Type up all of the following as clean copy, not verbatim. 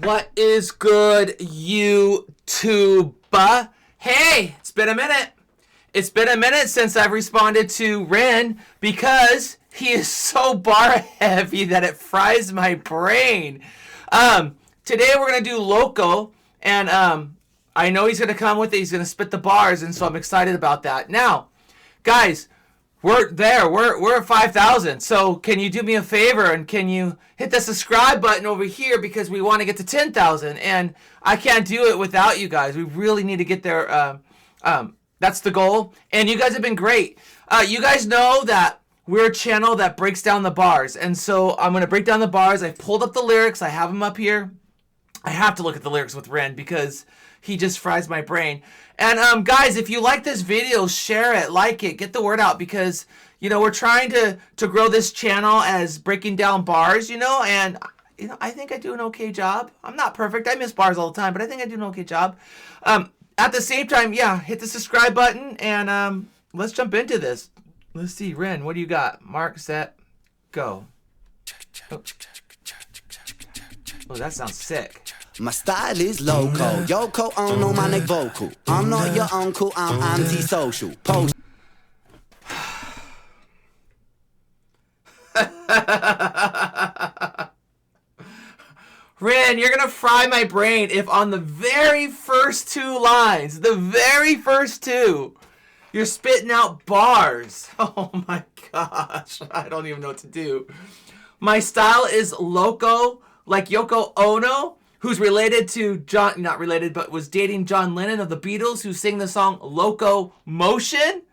What is good, YouTube? Hey, it's been a minute. It's been a minute since I've responded to Ren because he is so bar heavy that it fries my brain. Today we're going to do Loco, and I know he's going to come with it. He's going to spit the bars, and so I'm excited about that. Now, guys, we're there. We're at 5,000. So can you do me a favor and can you hit the subscribe button over here because we want to get to 10,000, and I can't do it without you guys. We really need to get there. That's the goal, and you guys have been great. You guys know that we're a channel that breaks down the bars, and so I'm going to break down the bars. I've pulled up the lyrics. I have them up here. I have to look at the lyrics with Ren because he just fries my brain. And guys, if you like this video, share it, like it, get the word out, because we're trying to grow this channel as breaking down bars, and I think I do an okay job. I'm not perfect. I miss bars all the time, but I think I do an okay job. At the same time, yeah, hit the subscribe button and let's jump into this. Let's see, Ren, what do you got? Mark, set, go. Oh, that sounds sick. My style is loco, Yoko Ono my neck vocal. I'm not your uncle, I'm anti-social. Post. Ren, you're gonna fry my brain if on the very first two lines, the very first two, you're spitting out bars. Oh my gosh, I don't even know what to do. My style is loco, like Yoko Ono, who's related to John, not related, but was dating John Lennon of the Beatles, who sang the song Loco Motion.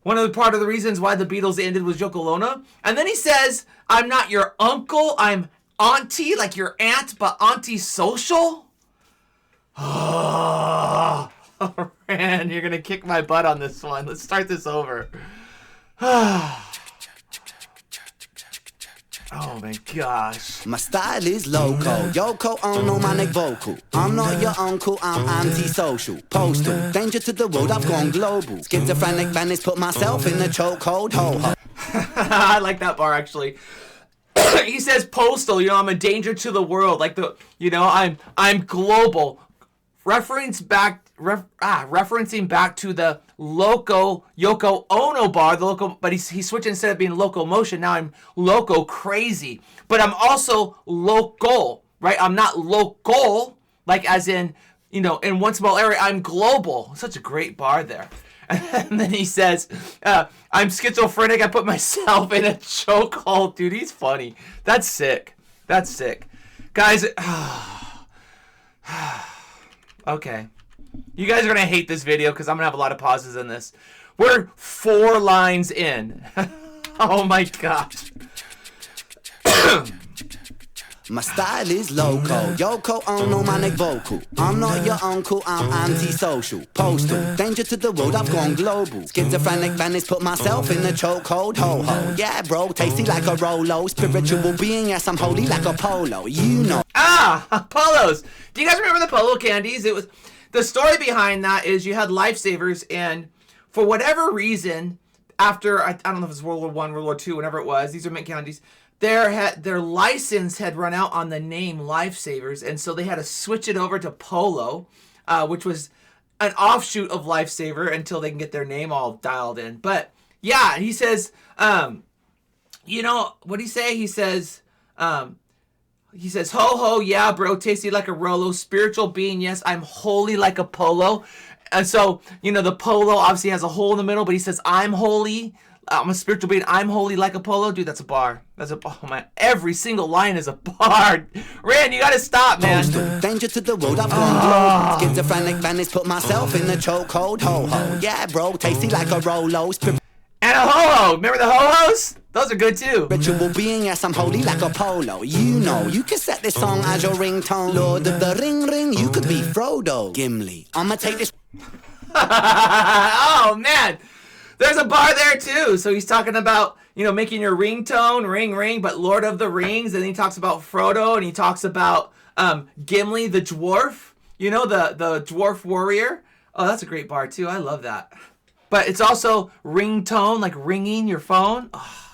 One of the reasons why the Beatles ended was Yoko Ono. And then he says, I'm not your uncle, I'm auntie, like your aunt, but auntie-social? Oh, Ren, you're going to kick my butt on this one. Let's start this over. Oh my gosh. My style is loco, Yoko Ono my neck vocal. I'm not your uncle, I'm anti-social. Postal, danger to the world, I've gone global. Schizophrenic madness, put myself in the chokehold, ho-ho. I like that bar, actually. He says postal, I'm a danger to the world. Like I'm global. Referencing back to the Loco Yoko Ono bar, the Loco, but he switched instead of being locomotion. Now I'm loco crazy, but I'm also local, right? I'm not local, like as in in one small area. I'm global. Such a great bar there. And then he says, I'm schizophrenic. I put myself in a chokehold. Dude, he's funny. That's sick. That's sick. Guys, okay. You guys are going to hate this video because I'm going to have a lot of pauses in this. We're 4 lines in. Oh my gosh. My style is loco, Yoko Ono my neck vocal. I'm not your uncle, I'm anti-social. Postal, danger to the world, I've gone global. Schizophrenic madness, put myself in the chokehold, ho-ho. Yeah bro, tasty like a Rolo. Spiritual being, yes I'm holy like a polo. Polos. Do you guys remember the polo candies? It was the story behind that is you had lifesavers, and for whatever reason, after I don't know if it was World War I, World War II, whenever it was, these are mint candies. Their license had run out on the name Lifesavers, and so they had to switch it over to Polo, which was an offshoot of Lifesaver until they can get their name all dialed in. But yeah, he says, what do he say? He says, ho ho, yeah, bro, tasty like a Rolo, spiritual being, yes, I'm holy like a polo. And so, the polo obviously has a hole in the middle, but he says, I'm holy. I'm a spiritual being. I'm holy like a polo. Dude, that's a bar. Oh man. Every single line is a bar. Ren, you gotta stop, man. Danger to the world, I've gone global. Schizophrenic madness, put myself in the chokehold, ho-ho. Yeah, bro, tasty like a Rolo. And a ho-ho. Remember the ho-hos? Those are good too. Ritual being, yes, I'm holy like a polo. You can set this song as your ringtone. Lord of the ring, you could be Frodo. Gimli, I'ma take this. Oh man. There's a bar there too. So he's talking about, making your ringtone ring, but Lord of the Rings. And then he talks about Frodo, and he talks about Gimli the dwarf, the dwarf warrior. Oh, that's a great bar too. I love that. But it's also ringtone, like ringing your phone. Oh.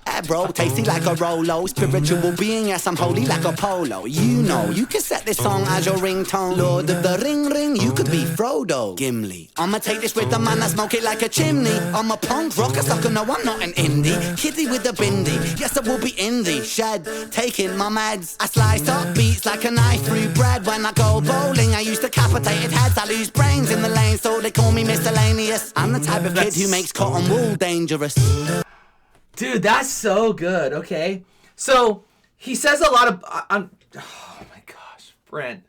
Yeah, bro, tasty like a Rolo. Spiritual being, yes, I'm holy like a polo. You know, you can set this song as your ringtone. Lord of the ring, you could be Frodo. Gimli, I'ma take this rhythm man and smoke it like a chimney. I'm a punk rocker sucker, no, I'm not an indie. Kiddie with the bindi, yes, I will be in the shed, taking my meds. I slice up beats like a knife through bread. When I go bowling, I use decapitated heads. I lose brains in the lane, so they call me miscellaneous. I'm the type of kid who makes cotton wool dangerous. Dude, that's so good. Okay, so he says a lot of. Oh my gosh, Brent.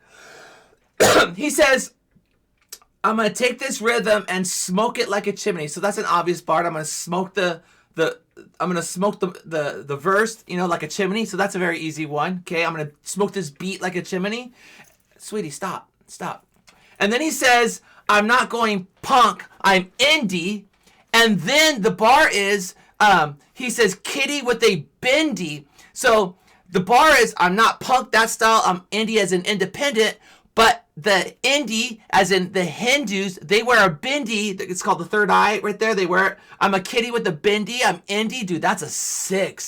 He says, "I'm gonna take this rhythm and smoke it like a chimney." So that's an obvious part. I'm gonna smoke the verse, you know, like a chimney. So that's a very easy one. Okay, I'm gonna smoke this beat like a chimney. Sweetie, stop. And then he says, "I'm not going punk. I'm indie." And then the bar is. He says, "Kitty with a bindi." So the bar is, I'm not punk that style. I'm indie as in independent. But the indie, as in the Hindus, they wear a bindi. It's called the third eye right there. They wear it. I'm a kitty with a bindi. I'm indie. Dude, that's a sick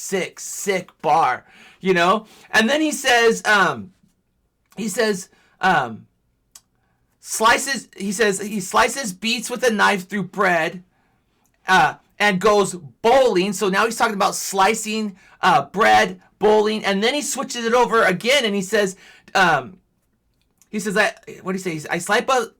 bar. You know? And then he says, he slices beets with a knife through bread. And goes bowling. So now he's talking about slicing bread, bowling, and then he switches it over again, and he says, what do you say?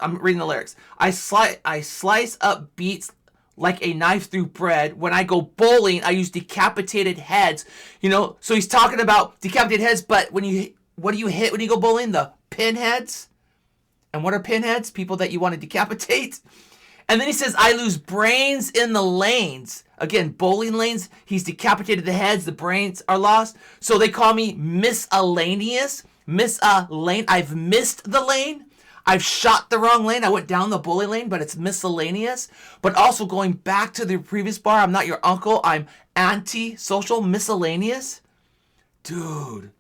I'm reading the lyrics. I slice up beets like a knife through bread. When I go bowling, I use decapitated heads. You know, so he's talking about decapitated heads, but what do you hit when you go bowling? The pinheads. And what are pinheads? People that you want to decapitate. And then he says, I lose brains in the lanes. Again, bowling lanes. He's decapitated the heads. The brains are lost. So they call me miscellaneous. I've missed the lane. I've shot the wrong lane. I went down the bowling lane, but it's miscellaneous. But also going back to the previous bar, I'm not your uncle. I'm anti-social, miscellaneous. Dude.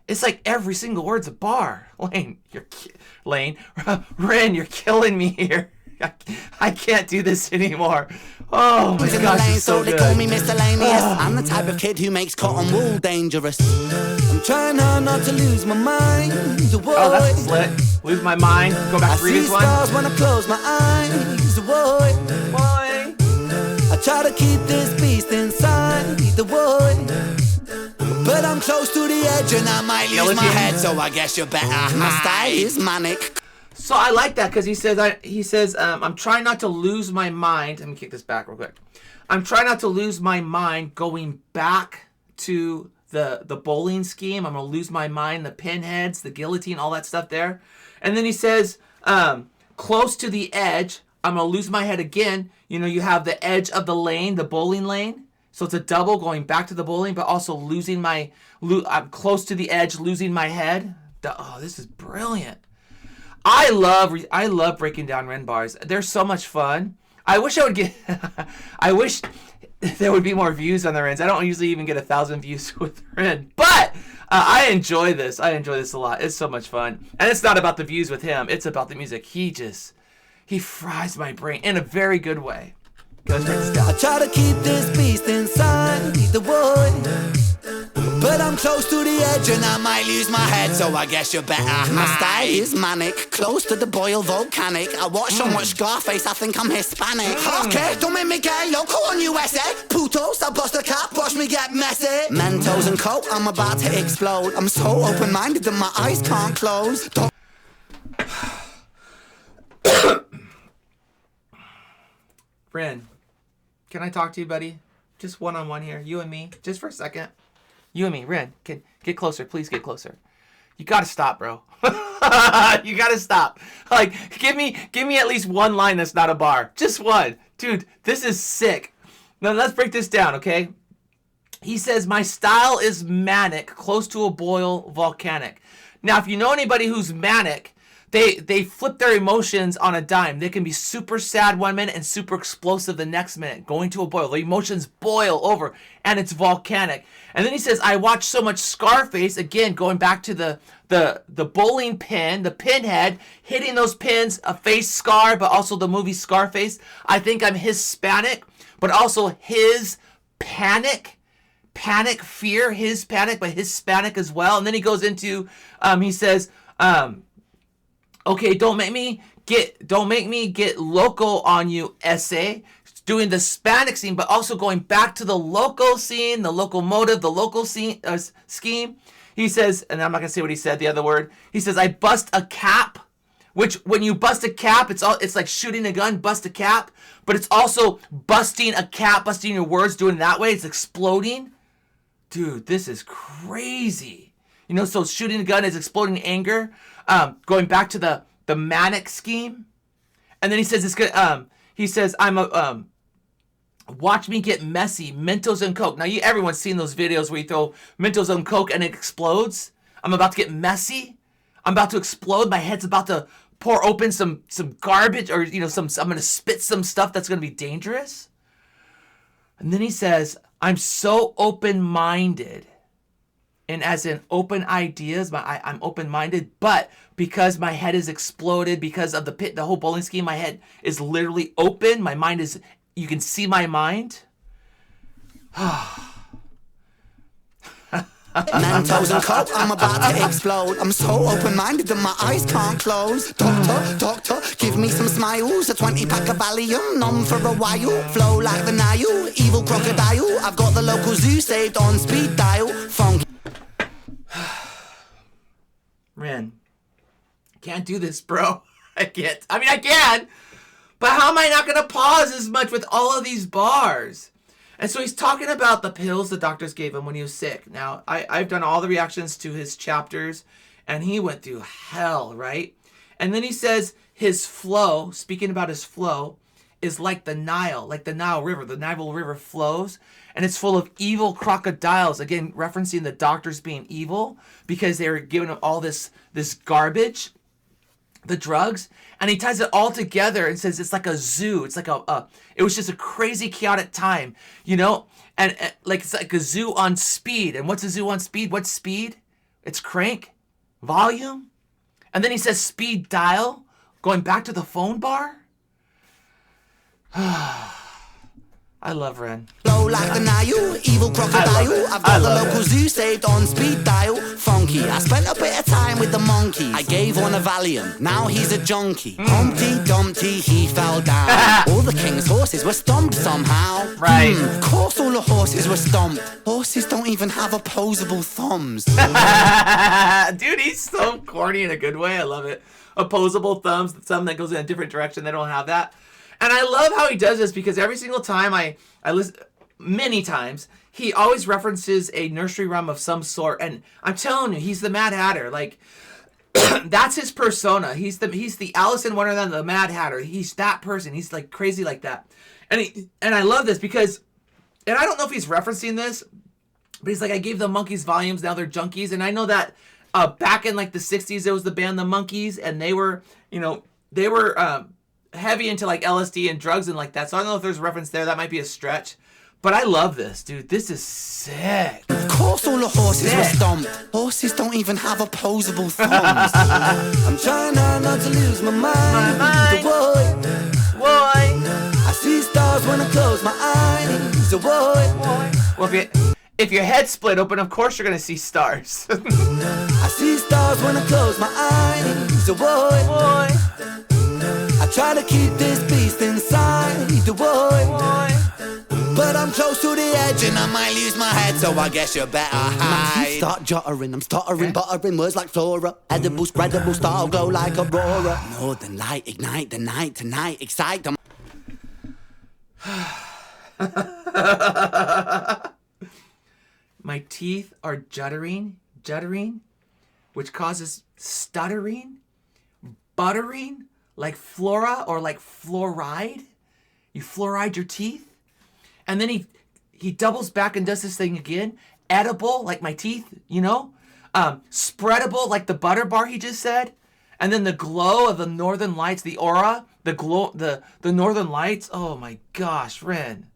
It's like every single word's a bar. Ren, you're killing me here. I can't do this anymore. Oh my gosh, it's so good. They call me miscellaneous. I'm the type of kid who makes cotton wool dangerous. I'm trying hard not to lose my mind. Oh, that's slit. Lose my mind. Go back to the previous one. I see stars when I close my eyes. Boy. I try to keep this beast inside the wood. But I'm close to the edge and I might lose my head, so I guess you're better. My style is manic. So I like that because he says, I'm trying not to lose my mind. Let me kick this back real quick. I'm trying not to lose my mind going back to the bowling scheme. I'm going to lose my mind, the pinheads, the guillotine, all that stuff there. And then he says, close to the edge, I'm going to lose my head again. You know, you have the edge of the lane, the bowling lane. So it's a double going back to the bowling, but also I'm close to the edge, losing my head. Oh, this is brilliant. I love breaking down Ren bars. They're so much fun. I wish there would be more views on the Rens. I don't usually even get 1,000 views with Ren, but I enjoy this. I enjoy this a lot. It's so much fun. And it's not about the views with him. It's about the music. He fries my brain in a very good way. I try to keep this beast inside the wood, but I'm close to the edge and I might lose my head, so I guess you're better. My style is manic, close to the boil volcanic. I watch so much Scarface, I think I'm Hispanic. Okay, don't make me gay, Loco on USA. Putos, I bust a cap, watch me get messy. Mentos and coke, I'm about to explode. I'm so open-minded that my eyes can't close. Ren, can I talk to you, buddy? Just one-on-one here, you and me, just for a second. You and me, Ren, get closer, please get closer. You gotta stop, bro. You gotta stop. Like, give me at least one line that's not a bar. Just one. Dude, this is sick. Now, let's break this down, okay? He says, my style is manic, close to a boil, volcanic. Now, if you know anybody who's manic, they flip their emotions on a dime. They can be super sad one minute and super explosive the next minute, going to a boil. The emotions boil over, and it's volcanic. And then he says, I watch so much Scarface, again, going back to the bowling pin, the pinhead, hitting those pins, a face scar, but also the movie Scarface. I think I'm Hispanic, but also his panic, fear, his panic, but his Hispanic as well. And then he goes into, he says, okay, don't make me get loco on you, essay. Doing the Hispanic scene, but also going back to the Loco scene, the locomotive, the local scene scheme. He says, and I'm not gonna say what he said, the other word. He says, I bust a cap, which when you bust a cap, it's like shooting a gun, bust a cap, but it's also busting a cap, busting your words, doing it that way. It's exploding. Dude, this is crazy. You know, so shooting a gun is exploding anger. Going back to the manic scheme. And then he says, watch me get messy, Mentos and Coke. Now, everyone's seen those videos where you throw Mentos and Coke and it explodes. I'm about to get messy. I'm about to explode. My head's about to pour open some garbage, or I'm going to spit some stuff that's going to be dangerous. And then he says, I'm so open-minded. And as in open ideas, I'm open-minded, but because my head is exploded, because of the whole bowling scheme, my head is literally open. My mind is, you can see my mind. Mentos and Coke, I'm about to explode. I'm so open-minded that my eyes can't close. Doctor, give me some smiles. A 20-pack of Valium, numb for a while. Flow like the Nile, evil crocodile. I've got the local zoo saved on speed dial. Funky. Ren, I can't do this, bro. I can't. I mean, I can, but how am I not going to pause as much with all of these bars? And so he's talking about the pills the doctors gave him when he was sick. Now, I've done all the reactions to his chapters, and he went through hell, right? And then he says his flow, speaking about his flow, is like the Nile River. The Nile River flows, and it's full of evil crocodiles. Again, referencing the doctors being evil because they were giving him all this garbage, the drugs. And he ties it all together and says it's like a zoo. It's like it was just a crazy, chaotic time, and like it's like a zoo on speed. And what's a zoo on speed? What's speed? It's crank, volume. And then he says speed dial, going back to the phone bar. I love Ren. Flow like the Nile, evil crocodile. I've got the local zoo saved on speed dial. Funky, I spent a bit of time with the monkeys. I gave one a Valium, now he's a junkie. Humpty Dumpty, he fell down. All the king's horses were stomped somehow. Right. Of course all the horses were stomped. Horses don't even have opposable thumbs. Dude, he's so corny in a good way. I love it. Opposable thumbs, something that goes in a different direction. They don't have that. And I love how he does this because every single time I listen, many times, he always references a nursery rhyme of some sort. And I'm telling you, he's the Mad Hatter. Like, that's his persona. He's the Alice in Wonderland, the Mad Hatter. He's that person. He's like crazy like that. And I love this because, and I don't know if he's referencing this, but he's like, I gave the monkeys volumes, now they're junkies. And I know that back in like the 60s, there was the band The Monkees, and they were, heavy into like LSD and drugs and like that. So I don't know if there's a reference there. That might be a stretch. But I love this, dude. This is sick. Of course all the horses were stomped. Horses don't even have opposable thumbs. I'm trying not to lose my mind. Boy. I see stars when I close my eyes. Boy. Well, if your head's split open, of course you're going to see stars. I see stars when I close my eyes. Boy. I try to keep this beast inside the boy. But I'm close to the edge and I might lose my head, so I guess you better hide. My teeth start juttering, I'm stuttering, buttering words like flora. Edible, spreadable, star glow like aurora. Northern light, ignite the night tonight, excite them. My teeth are juttering, which causes stuttering, buttering, like flora or like fluoride. You fluoride your teeth. And then he doubles back and does this thing again. Edible, like my teeth, spreadable, like the butter bar he just said. And then the glow of the northern lights, the aura, the glow, the northern lights. Oh my gosh, Ren.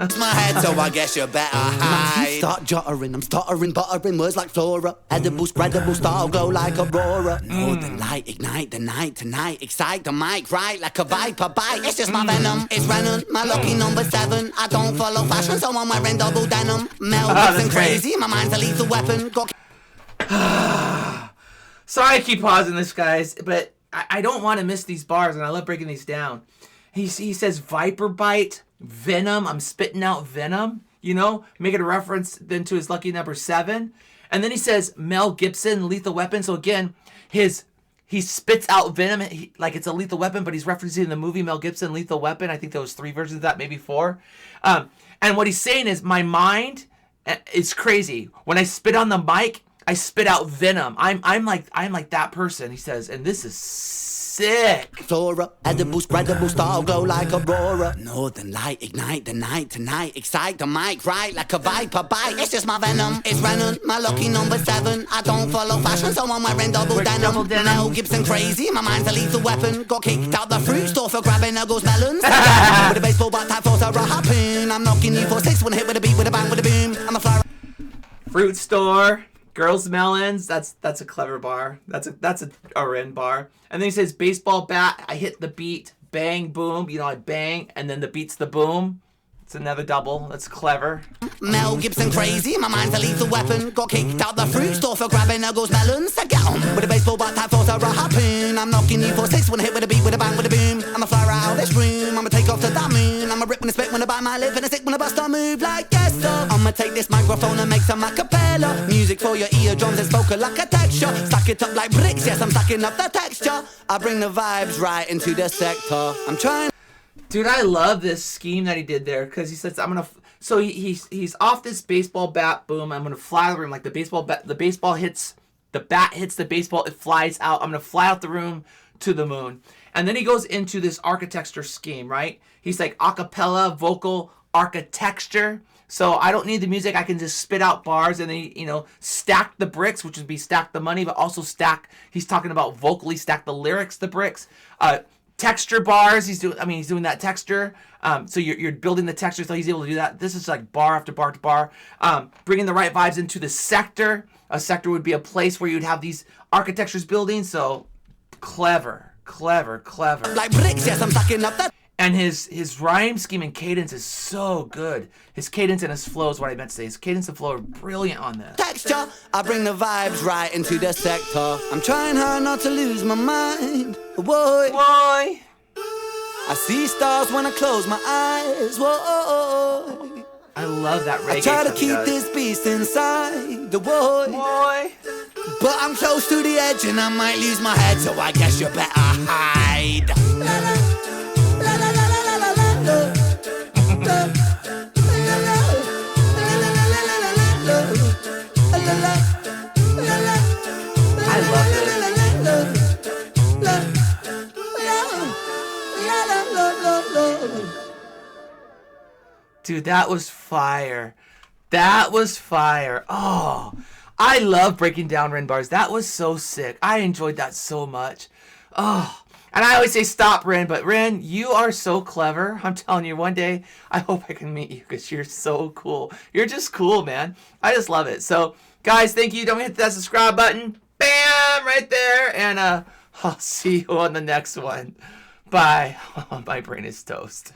It's my head, so I guess you better hide. Start juttering, I'm stuttering, buttering words like flora. Edible, spreadable, style glow like aurora. Northern light, ignite the night tonight. Excite the mic, right like a viper bite. It's just my venom, it's Renan, my lucky number 7. I don't follow fashion, so I'm wearing double denim. Mel Gibson crazy, my mind's a lethal weapon. Sorry I keep pausing this, guys, but I don't want to miss these bars, and I love breaking these down. He says viper bite, venom, I'm spitting out venom, you know, making a reference then to his lucky number 7. And then he says Mel Gibson, lethal weapon. So again, he spits out venom like it's a lethal weapon, but he's referencing the movie Mel Gibson, Lethal Weapon. I think there was 3 versions of that, maybe 4. And what he's saying is my mind is crazy. When I spit on the mic, I spit out venom. I'm like that person, he says, and this is sick. Flora, edible, spreadable, style glow like aurora. Northern light, ignite the night tonight. Excite the mic, right like a viper bite. It's just my venom, it's Renan, my lucky number 7. I don't follow fashion, so I'm wearing double denim. Mel Gibson crazy, my mind's a lethal weapon. Got kicked out the fruit store for grabbing Uggles melons. With a baseball bat, type force, a harpoon. I'm knocking you for 6, 1 hit with a beat, with a bang, with a boom. I'm a fly. Fruit store. Girls melons, that's a clever bar. That's a Ren bar. And then he says baseball bat, I hit the beat, bang, boom, you know, I bang, and then the beat's the boom. It's another double. That's clever. Mel Gibson crazy, my mind's a lethal weapon. Got kicked out the fruit store for grabbing Uggles melons. I get on with a baseball bat, type force, a harpoon. I'm knocking you for 6, 1 hit with a beat, with a bang, with a boom. I'm a fly out this room, I'ma take off to the moon. I'ma rip when I spit, when I bite my lip, and I stick when I bust, I move like yes, sir. I'ma take this microphone and make some acapella. Music for your eardrums, it's vocal like a texture. Stack it up like bricks, yes, I'm stacking up the texture. I bring the vibes right into the sector. I'm trying. Dude, I love this scheme that he did there, because he says I'm gonna. So he's off this baseball bat, boom. I'm gonna fly the room like the baseball bat. The baseball hits the bat, hits the baseball. It flies out. I'm gonna fly out the room to the moon. And then he goes into this architecture scheme, right? He's like acapella, vocal architecture. So I don't need the music. I can just spit out bars and then, you know, stack the bricks, which would be stack the money, but also stack. He's talking about vocally stack the lyrics, the bricks. Texture bars, he's doing that texture. So you're building the texture, so he's able to do that. This is like bar after bar after bar. Bringing the right vibes into the sector. A sector would be a place where you'd have these architectures building. So clever. Like bricks, yes, I'm stacking up that. And his rhyme scheme and cadence is so good. His cadence and his flow is what I meant to say. His cadence and flow are brilliant on this. Texture, I bring the vibes right into the sector. I'm trying hard not to lose my mind. Whoa. Why? I see stars when I close my eyes. Whoa. I love that reggae. I try to stuff he keep does. this beast inside the void. Why? But I'm close to the edge and I might lose my head, so I guess you better hide. I love this. Dude, that was fire. That was fire. Oh, I love breaking down Ren bars. That was so sick. I enjoyed that so much. Oh, and I always say stop, Ren, but Ren, you are so clever. I'm telling you, one day, I hope I can meet you because you're so cool. You're just cool, man. I just love it. So, guys, thank you. Don't hit that subscribe button. Bam! Right there. And I'll see you on the next one. Bye. My brain is toast.